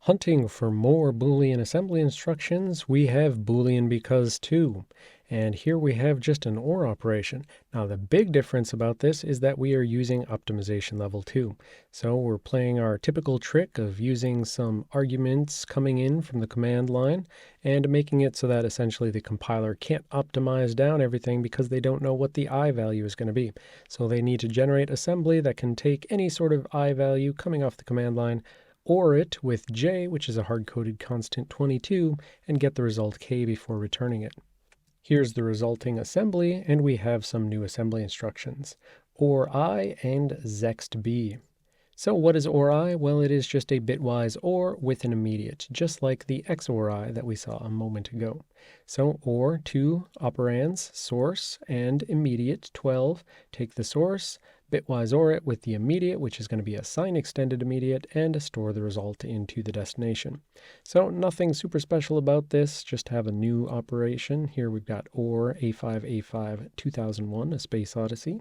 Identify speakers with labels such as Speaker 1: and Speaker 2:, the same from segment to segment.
Speaker 1: Hunting for more Boolean assembly instructions, we have BooleanBecause2. And here we have just an OR operation. Now the big difference about this is that we are using optimization level 2. So we're playing our typical trick of using some arguments coming in from the command line and making it so that essentially the compiler can't optimize down everything because they don't know what the I value is going to be. So they need to generate assembly that can take any sort of I value coming off the command line, OR it with J, which is a hard-coded constant 22, and get the result K before returning it. Here's the resulting assembly, and we have some new assembly instructions, OR I and ZEXT-B. So what is OR I? Well, it is just a bitwise OR with an immediate, just like the XOR I that we saw a moment ago. So OR two operands, source and immediate 12, take the source, bitwise OR it with the immediate, which is going to be a sign extended immediate, and store the result into the destination. So nothing super special about this, just have a new operation. Here we've got OR A5A5 2001, A Space Odyssey.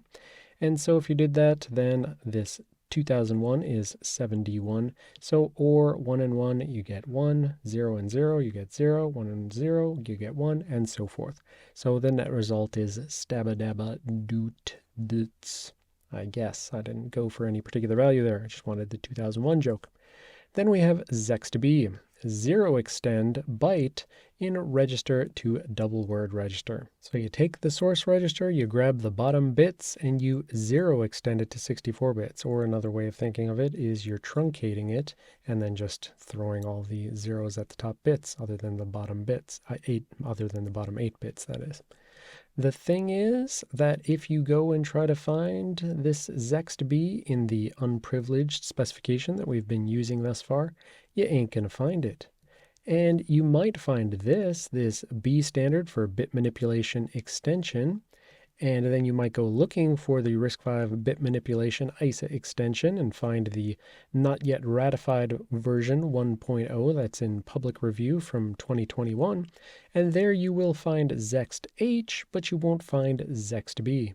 Speaker 1: And so if you did that, then this 2001 is 71. So OR 1 and 1, you get 1, 0 and 0, you get 0, 1 and 0, you get 1, and so forth. So the net result is stabadaba doot doots. I guess I didn't go for any particular value there. I just wanted the 2001 joke. Then we have ZEXT-B, 0 extend byte in register to double word register. So you take the source register, you grab the bottom bits, and you 0 extend it to 64 bits. Or another way of thinking of it is you're truncating it and then just throwing all the zeros at the top bits other than the bottom bits, other than the bottom 8 bits, that is. The thing is that if you go and try to find this ZEXT-B in the unprivileged specification that we've been using thus far, you ain't going to find it. And you might find this B standard for bit manipulation extension, and then you might go looking for the RISC-V bit manipulation ISA extension and find the not yet ratified version 1.0 that's in public review from 2021. And there you will find ZEXT-H, but you won't find ZEXT-B.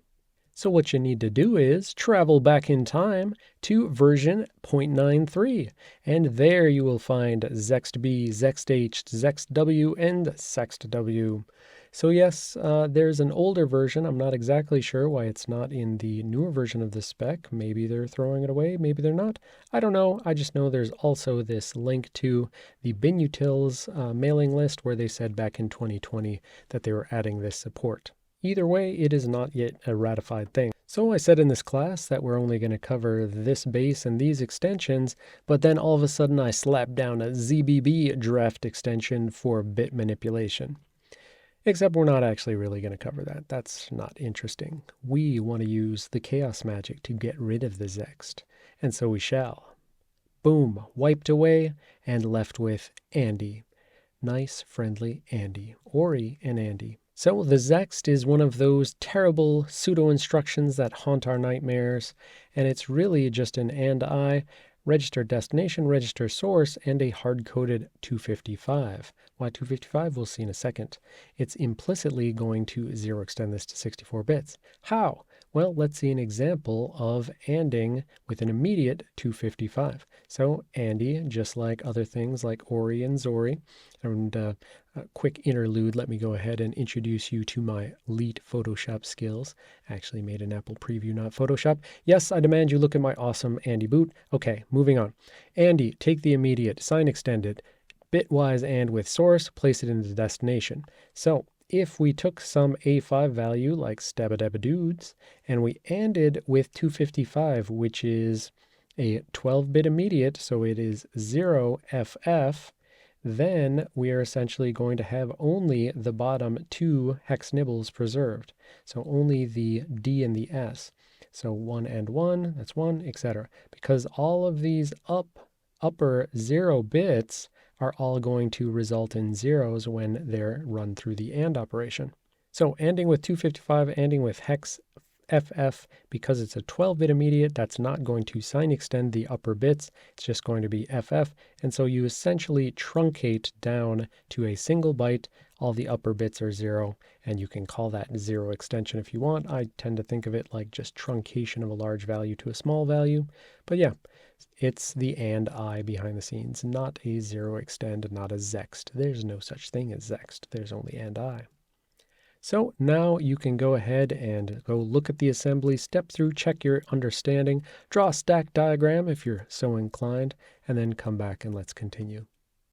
Speaker 1: So what you need to do is travel back in time to version 0.93, and there you will find ZEXT-B, ZEXT-H, ZEXT-W, and SEXT-W. So yes, there's an older version. I'm not exactly sure why it's not in the newer version of the spec. Maybe they're throwing it away, maybe they're not. I don't know. I just know there's also this link to the binutils mailing list where they said back in 2020 that they were adding this support. Either way, it is not yet a ratified thing. So I said in this class that we're only going to cover this base and these extensions, but then all of a sudden I slapped down a ZBB draft extension for bit manipulation. Except we're not actually really going to cover that. That's not interesting. We want to use the chaos magic to get rid of the Zext, and so we shall. Boom, wiped away and left with Andy. Nice, friendly Andy. Ori and Andy. So the Zext is one of those terrible pseudo instructions that haunt our nightmares, and it's really just an and I, register destination, register source, and a hard-coded 255. Why 255? We'll see in a second. It's implicitly going to 0 extend this to 64 bits. How? Well, let's see an example of ANDing with an immediate 255. So Andy, just like other things like Ori and Zori, and a quick interlude, let me go ahead and introduce you to my elite Photoshop skills. I actually made an Apple preview, not Photoshop. Yes, I demand you look at my awesome Andy boot. Okay, moving on. Andy, take the immediate, sign extended, bitwise and with source, place it in the destination. So if we took some A5 value like stabadabadoods and we ANDed with 255, which is a 12-bit immediate, so it is 0FF, then we are essentially going to have only the bottom 2 hex nibbles preserved. So only the D and the S. So 1 and 1, that's 1, etc. Because all of these upper 0 bits are all going to result in zeros when they're run through the AND operation. So ANDing with 255, ANDing with hex FF, because it's a 12-bit immediate, that's not going to sign extend the upper bits. It's just going to be FF. And so you essentially truncate down to a single byte. All the upper bits are 0, and you can call that 0 extension if you want. I tend to think of it like just truncation of a large value to a small value. But yeah, It's the and I behind the scenes, not a zero extend, not a zext. There's no such thing as zext. There's only and I. So now you can go ahead and go look at the assembly, step through, check your understanding, draw a stack diagram if you're so inclined, and then come back and let's continue.